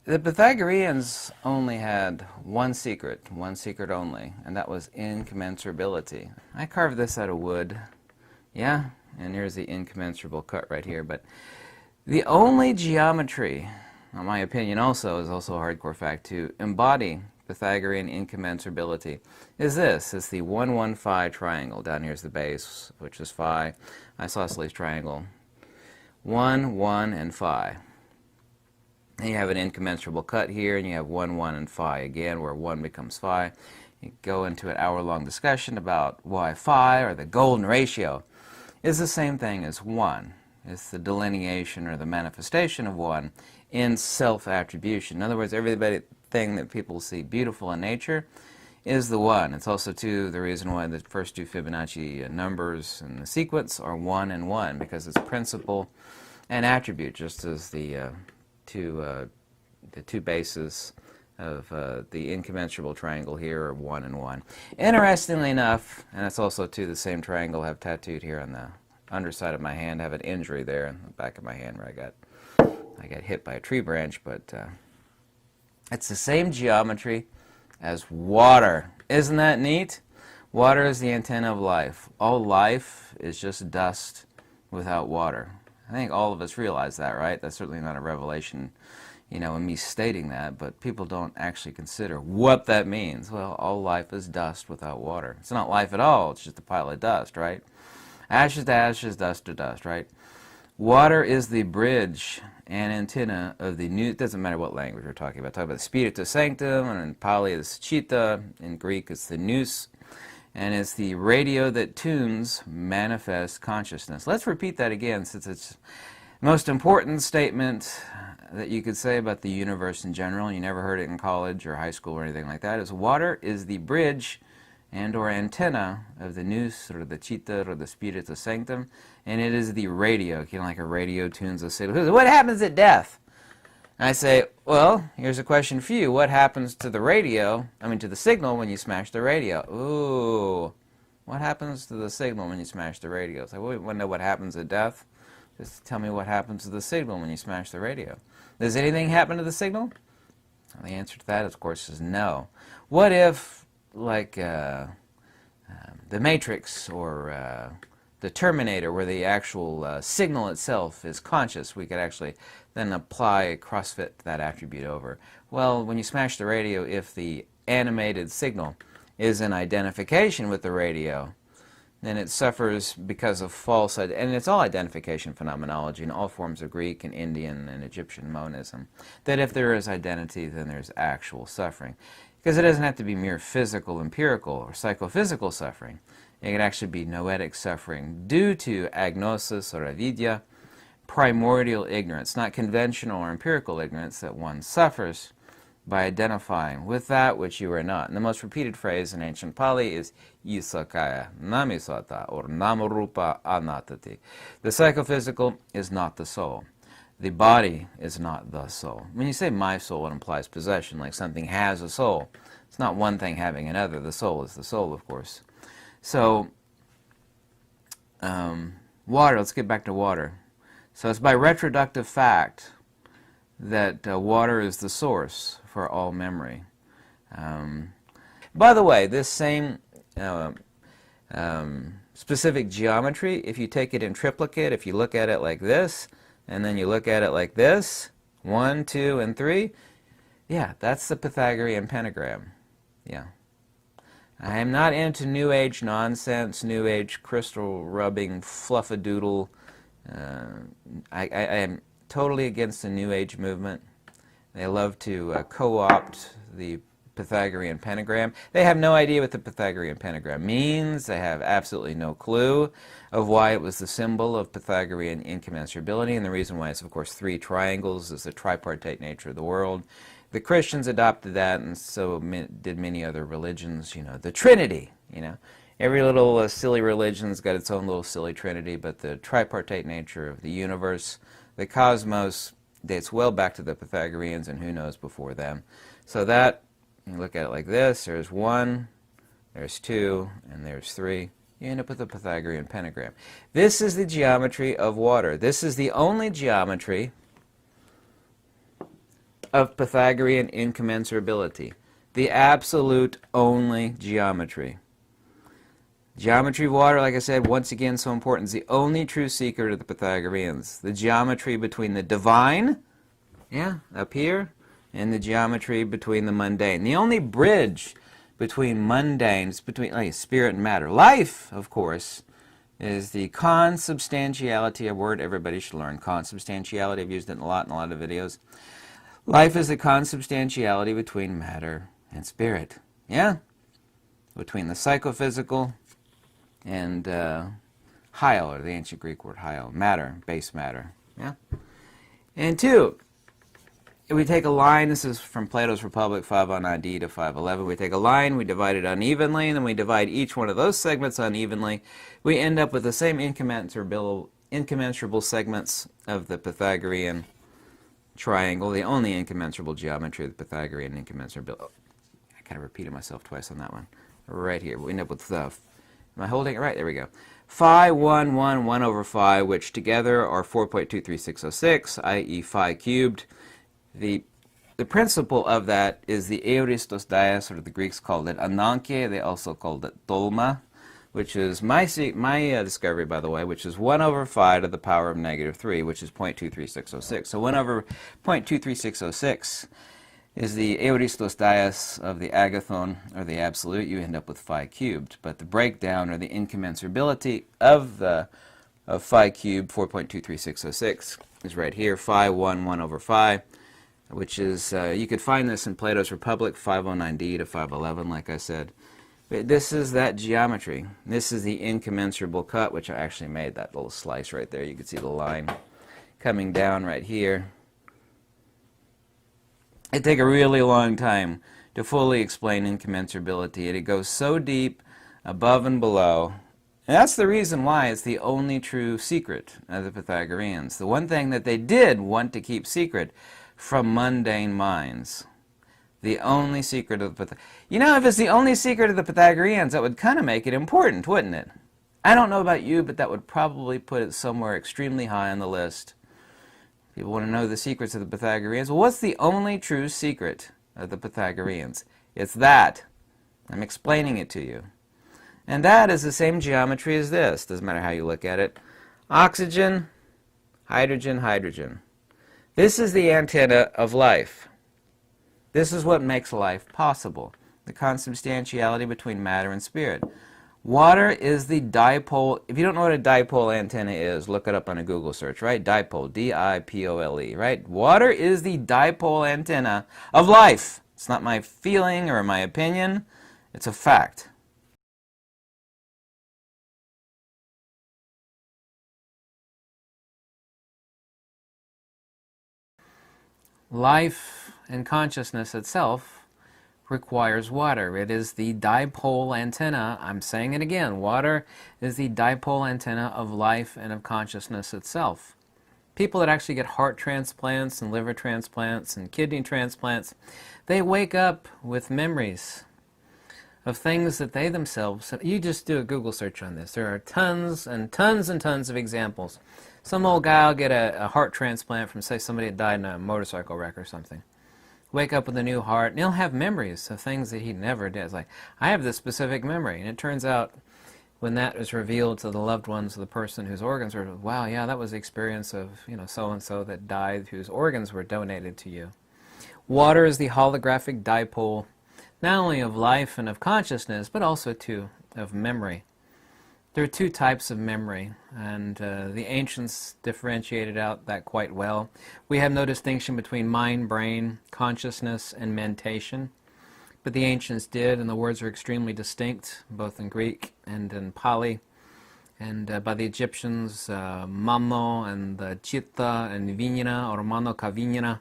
The Pythagoreans only had one secret only, and that was incommensurability. I carved this out of wood, yeah, and here's the incommensurable cut right here, but the only geometry, in my opinion also, is also a hardcore fact, to embody Pythagorean incommensurability is this. It's the 1, 1, phi triangle. Down here's the base, which is phi. Isosceles triangle. 1, 1, and phi. And you have an incommensurable cut here, and you have 1, 1, and phi again, where 1 becomes phi. You go into an hour-long discussion about why phi, or the golden ratio, is the same thing as 1. It's the delineation or the manifestation of 1 in self-attribution. In other words, everything that people see beautiful in nature is the 1. It's also, too, the reason why the first two Fibonacci numbers in the sequence are 1 and 1, because it's principle and attribute, just as the two bases of the incommensurable triangle here are 1 and 1. Interestingly enough, and it's also, too, the same triangle I have tattooed here on the underside of my hand. I have an injury there in the back of my hand where I got hit by a tree branch, but it's the same geometry as water. Isn't that neat? Water is the antenna of life. All life is just dust without water. I think all of us realize that, right? That's certainly not a revelation, you know, in me stating that, but people don't actually consider what that means. Well, all life is dust without water. It's not life at all. It's just a pile of dust, right? Ashes to ashes, dust to dust, right? Water is the bridge and antenna of the new, it doesn't matter what language we're talking about. Talk about the Spiritus Sanctum, and in Pali it's Chitta, in Greek it's the nous, and it's the radio that tunes manifest consciousness. Let's repeat that again, since it's the most important statement that you could say about the universe in general. You never heard it in college or high school or anything like that. Is water is the bridge and or antenna of the nous, or the Chitta, or the Spiritus Sanctum, and it is the radio, you know, like a radio tunes a signal. What happens at death? And I say, well, here's a question for you. What happens to the radio, to the signal when you smash the radio? Ooh, what happens to the signal when you smash the radio? So we want to know what happens at death. Just tell me what happens to the signal when you smash the radio. Does anything happen to the signal? Well, the answer to that, of course, is no. What if, like the Matrix or the Terminator, where the actual signal itself is conscious, we could actually then apply CrossFit that attribute over? Well, when you smash the radio, if the animated signal is in identification with the radio, then it suffers because of false, and it's all identification phenomenology in all forms of Greek and Indian and Egyptian monism, that if there is identity, then there's actual suffering. Because it doesn't have to be mere physical, empirical, or psychophysical suffering. It can actually be noetic suffering due to agnosis or avidya, primordial ignorance, not conventional or empirical ignorance, that one suffers by identifying with that which you are not. And the most repeated phrase in ancient Pali is Yisakaya Namisata, or Namarupa Anatati. The psychophysical is not the soul. The body is not the soul. When you say my soul, it implies possession, like something has a soul. It's not one thing having another. The soul is the soul, of course. So, water, let's get back to water. So it's by retroductive fact that water is the source for all memory. By the way, this same specific geometry, if you take it in triplicate, if you look at it like this, and then you look at it like this, 1, 2, and 3, yeah, that's the Pythagorean pentagram. Yeah. I am not into New Age nonsense, New Age crystal rubbing, fluffadoodle. I am totally against the New Age movement. They love to co-opt the Pythagorean pentagram. They have no idea what the Pythagorean pentagram means. They have absolutely no clue of why it was the symbol of Pythagorean incommensurability, and the reason why it's, of course, 3 triangles is the tripartite nature of the world. The Christians adopted that, and so did many other religions, you know, the Trinity, you know. Every little silly religion's got its own little silly Trinity, but the tripartite nature of the universe, the cosmos, dates well back to the Pythagoreans, and who knows before them. So that, you look at it like this, there's 1, there's 2, and there's 3. You end up with the Pythagorean pentagram. This is the geometry of water. This is the only geometry of Pythagorean incommensurability. The absolute only geometry. Geometry of water, like I said, once again so important, is the only true secret of the Pythagoreans. The geometry between the divine, up here, and the geometry between the mundane. The only bridge between mundane, between like, spirit and matter. Life, of course, is the consubstantiality, a word everybody should learn. Consubstantiality, I've used it a lot in a lot of videos. Life is the consubstantiality between matter and spirit. Yeah? Between the psychophysical and hyle, or the ancient Greek word hyle, matter, base matter. Yeah? And two, if we take a line, this is from Plato's Republic, 509d to 511. We take a line, we divide it unevenly, and then we divide each one of those segments unevenly. We end up with the same incommensurable segments of the Pythagorean triangle, the only incommensurable geometry of the Pythagorean incommensurability. Oh, I kind of repeated myself twice on that one. Right here, we end up with am I holding it right? There we go. Phi 1, 1, 1 over phi, which together are 4.23606, i.e. phi cubed. The principle of that is the aoristos dias, or the Greeks called it ananke, they also called it dolma, which is my discovery, by the way, which is 1 over phi to the power of negative 3, which is 0.23606. So 1 over 0.23606 is the aoristos dias of the agathon, or the absolute. You end up with phi cubed. But the breakdown, or the incommensurability of phi cubed, 4.23606, is right here, phi 1, 1 over phi, which is, you could find this in Plato's Republic, 509d to 511, like I said. But this is that geometry. This is the incommensurable cut, which I actually made that little slice right there. You can see the line coming down right here. It'd take a really long time to fully explain incommensurability, and it goes so deep above and below. And that's the reason why it's the only true secret of the Pythagoreans. The one thing that they did want to keep secret from mundane minds. The only secret of the Pythagoreans. You know, if it's the only secret of the Pythagoreans, that would kind of make it important, wouldn't it? I don't know about you, but that would probably put it somewhere extremely high on the list. People want to know the secrets of the Pythagoreans. Well, what's the only true secret of the Pythagoreans? It's that. I'm explaining it to you. And that is the same geometry as this. Doesn't matter how you look at it. Oxygen, hydrogen, hydrogen. This is the antenna of life. This is what makes life possible. The consubstantiality between matter and spirit. Water is the dipole. If you don't know what a dipole antenna is, look it up on a Google search, right? Dipole, D-I-P-O-L-E, right? Water is the dipole antenna of life. It's not my feeling or my opinion. It's a fact. Life and consciousness itself requires water. It is the dipole antenna. I'm saying it again. Water is the dipole antenna of life and of consciousness itself. People that actually get heart transplants and liver transplants and kidney transplants, they wake up with memories of things that they themselves... You just do a Google search on this. There are tons and tons and tons of examples. Some old guy will get a heart transplant from, say, somebody that died in a motorcycle wreck or something. Wake up with a new heart, and he'll have memories of things that he never did. It's like, I have this specific memory. And it turns out, when that is revealed to the loved ones of the person whose organs were, wow, yeah, that was the experience of, so-and-so that died, whose organs were donated to you. Water is the holographic dipole, not only of life and of consciousness, but also, too, of memory. There are two types of memory, and the ancients differentiated out that quite well. We have no distinction between mind, brain, consciousness, and mentation, but the ancients did, and the words are extremely distinct, both in Greek and in Pali. And by the Egyptians, mano and the chitta and vijnana, or mano ka vijnana,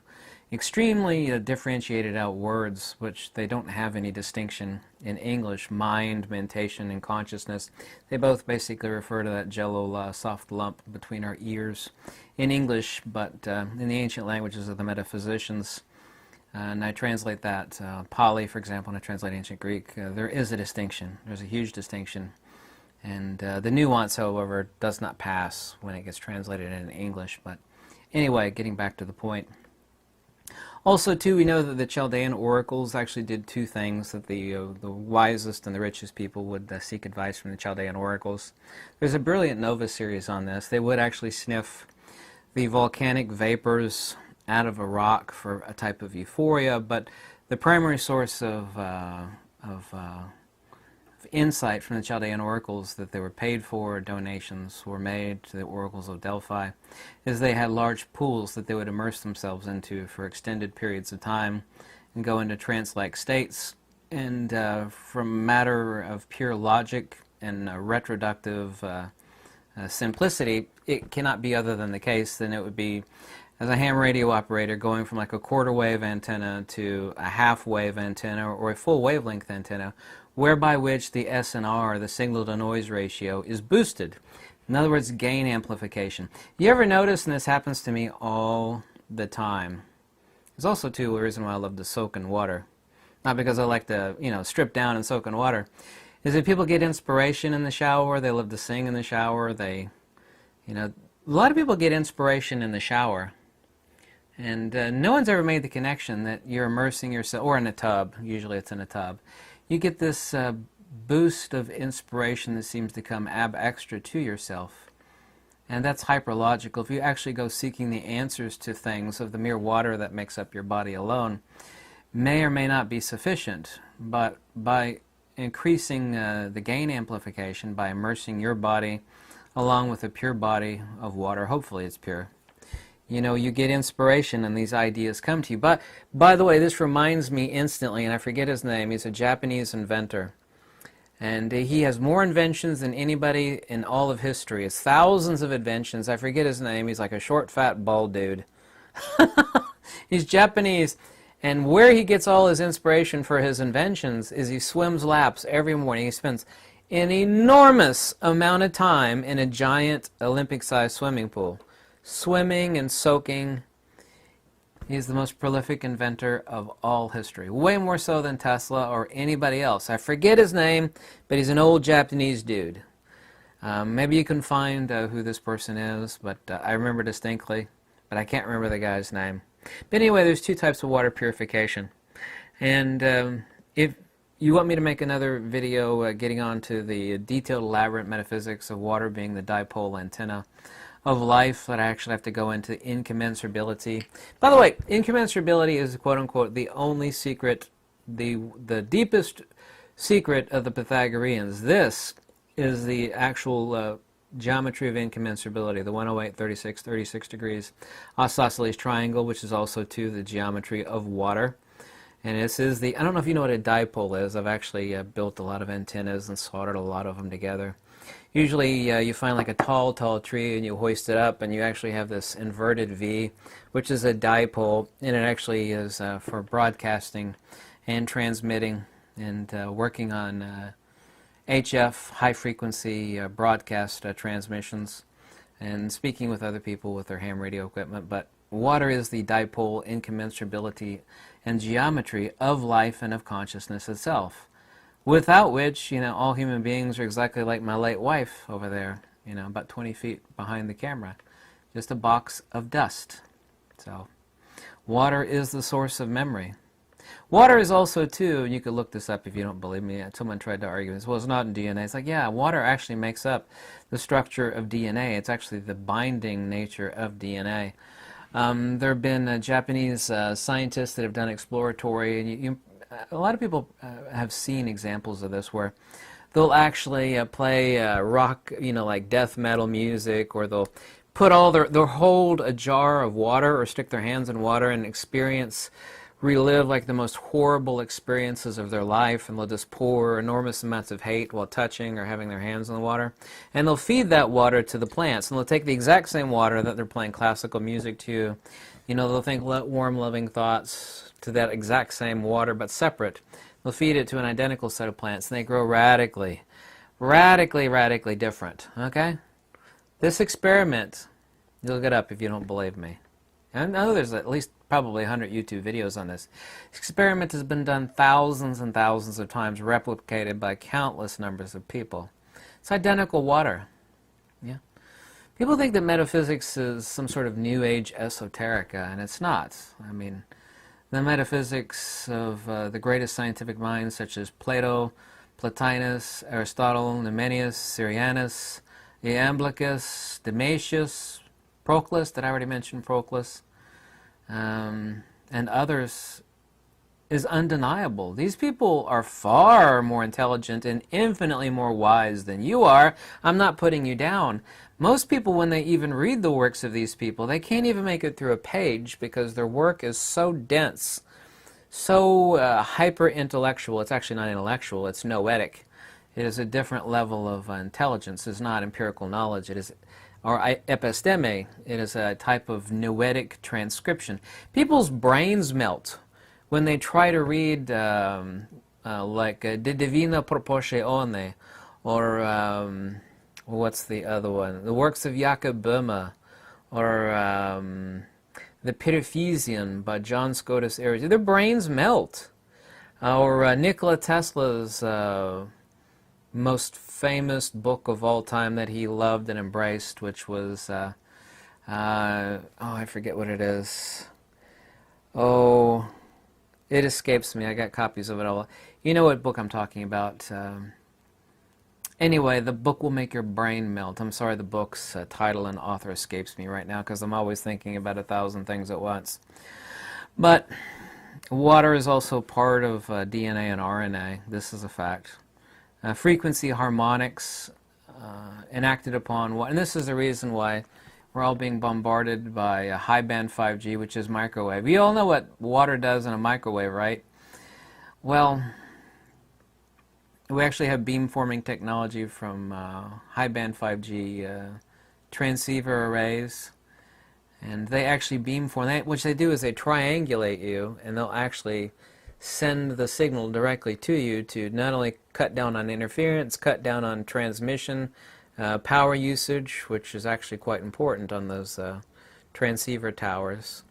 extremely differentiated out words which they don't have any distinction in English. Mind, mentation, and consciousness, they both basically refer to that jello soft lump between our ears in English, but in the ancient languages of the metaphysicians, and I translate that, Pali, for example, and I translate ancient Greek, there is a distinction. There's a huge distinction. And the nuance, however, does not pass when it gets translated in English. But anyway, getting back to the point. Also, too, we know that the Chaldean oracles actually did two things, that the wisest and the richest people would seek advice from the Chaldean oracles. There's a brilliant Nova series on this. They would actually sniff the volcanic vapors out of a rock for a type of euphoria, but the primary source of insight from the Chaldean oracles that they were paid for, donations were made to the oracles of Delphi, is they had large pools that they would immerse themselves into for extended periods of time and go into trance-like states. And from a matter of pure logic and retroductive simplicity, it cannot be other than the case. Then it would be, as a ham radio operator, going from like a quarter wave antenna to a half wave antenna or a full wavelength antenna, whereby which the SNR, the signal to noise ratio, is boosted. In other words, gain amplification. You ever notice, and this happens to me all the time, there's also too a reason why I love to soak in water. Not because I like to, strip down and soak in water. Is that people get inspiration in the shower, they love to sing in the shower, a lot of people get inspiration in the shower. And no one's ever made the connection that you're immersing yourself, or in a tub, usually it's in a tub. You get this boost of inspiration that seems to come ab extra to yourself. And that's hyperlogical. If you actually go seeking the answers to things of the mere water that makes up your body alone, may or may not be sufficient. But by increasing the gain amplification, by immersing your body along with a pure body of water, hopefully it's pure, you get inspiration and these ideas come to you. But, by the way, this reminds me instantly, and I forget his name, he's a Japanese inventor. And he has more inventions than anybody in all of history. It's thousands of inventions. I forget his name. He's like a short, fat, bald dude. He's Japanese. And where he gets all his inspiration for his inventions is he swims laps every morning. He spends an enormous amount of time in a giant Olympic-sized swimming pool, swimming and soaking. He's the most prolific inventor of all history, way more so than Tesla or anybody else. I forget his name, but he's an old Japanese dude. Maybe you can find who this person is, but I remember distinctly, but I can't remember the guy's name. But anyway, there's two types of water purification. And if you want me to make another video getting on to the detailed, elaborate metaphysics of water being the dipole antenna of life, that I actually have to go into incommensurability. By the way, incommensurability is, quote-unquote, the only secret, the deepest secret of the Pythagoreans. This is the actual geometry of incommensurability, the 108, 36, 36 degrees isosceles triangle, which is also, too, the geometry of water. And this is the, I don't know if you know what a dipole is. I've actually built a lot of antennas and soldered a lot of them together. Usually you find like a tall tree and you hoist it up and you actually have this inverted V, which is a dipole, and it actually is for broadcasting and transmitting and working on HF, high-frequency broadcast transmissions, and speaking with other people with their ham radio equipment. But water is the dipole, incommensurability, and geometry of life and of consciousness itself. Without which, all human beings are exactly like my late wife over there, about 20 feet behind the camera. Just a box of dust. So, water is the source of memory. Water is also, too, and you could look this up if you don't believe me. Someone tried to argue this. Well, it's not in DNA. It's like, yeah, water actually makes up the structure of DNA. It's actually the binding nature of DNA. There have been Japanese scientists that have done exploratory, and a lot of people have seen examples of this where they'll actually play rock, like death metal music, or they'll put they'll hold a jar of water or stick their hands in water and relive like the most horrible experiences of their life, and they'll just pour enormous amounts of hate while touching or having their hands in the water. And they'll feed that water to the plants, and they'll take the exact same water that they're playing classical music to. They'll think warm, loving thoughts to that exact same water, but separate. They'll feed it to an identical set of plants, and they grow radically different. Okay? This experiment, you'll look it up if you don't believe me. I know there's at least probably 100 YouTube videos on this. This experiment has been done thousands and thousands of times, replicated by countless numbers of people. It's identical water. Yeah. People think that metaphysics is some sort of New Age esoterica, and it's not. I mean, the metaphysics of the greatest scientific minds such as Plato, Plotinus, Aristotle, Numenius, Syrianus, Iamblichus, Damasius, Proclus, did I already mention Proclus? And others, is undeniable. These people are far more intelligent and infinitely more wise than you are. I'm not putting you down. Most people, when they even read the works of these people, they can't even make it through a page because their work is so dense, so hyper-intellectual. It's actually not intellectual, it's noetic. It is a different level of intelligence. It's not empirical knowledge. It is, or episteme. It is a type of noetic transcription. People's brains melt when they try to read like De Divina Proportione, or what's the other one? The works of Jakob Böhme, or the Pitaphesian by John Scotus Eric. Their brains melt. Or Nikola Tesla's most famous book of all time that he loved and embraced, which was, oh, I forget what it is. Oh, it escapes me. I got copies of it all. You know what book I'm talking about. Anyway, the book will make your brain melt. I'm sorry the book's title and author escapes me right now because I'm always thinking about 1,000 things at once. But water is also part of DNA and RNA. This is a fact. Frequency harmonics enacted upon, and this is the reason why we're all being bombarded by high band 5G, which is microwave. You all know what water does in a microwave, right? Well, we actually have beamforming technology from high band 5G transceiver arrays, and they actually beamform. What they do is they triangulate you, and they'll actually send the signal directly to you to not only cut down on interference, cut down on transmission, power usage, which is actually quite important on those transceiver towers.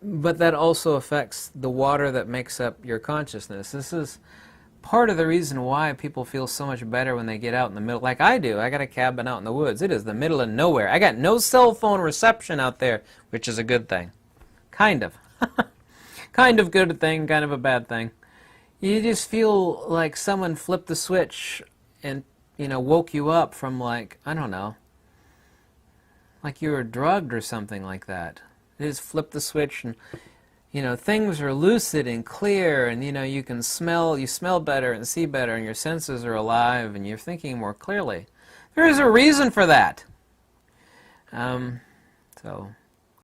But that also affects the water that makes up your consciousness. This is part of the reason why people feel so much better when they get out in the middle, like I do. I got a cabin out in the woods. It is the middle of nowhere. I got no cell phone reception out there, which is a good thing. Kind of. Kind of good thing, kind of a bad thing. You just feel like someone flipped the switch and, you know, woke you up from, like, I don't know, like you were drugged or something like that. They just flip the switch and, you know, things are lucid and clear, and, you know, you smell better and see better, and your senses are alive and you're thinking more clearly. There is a reason for that. So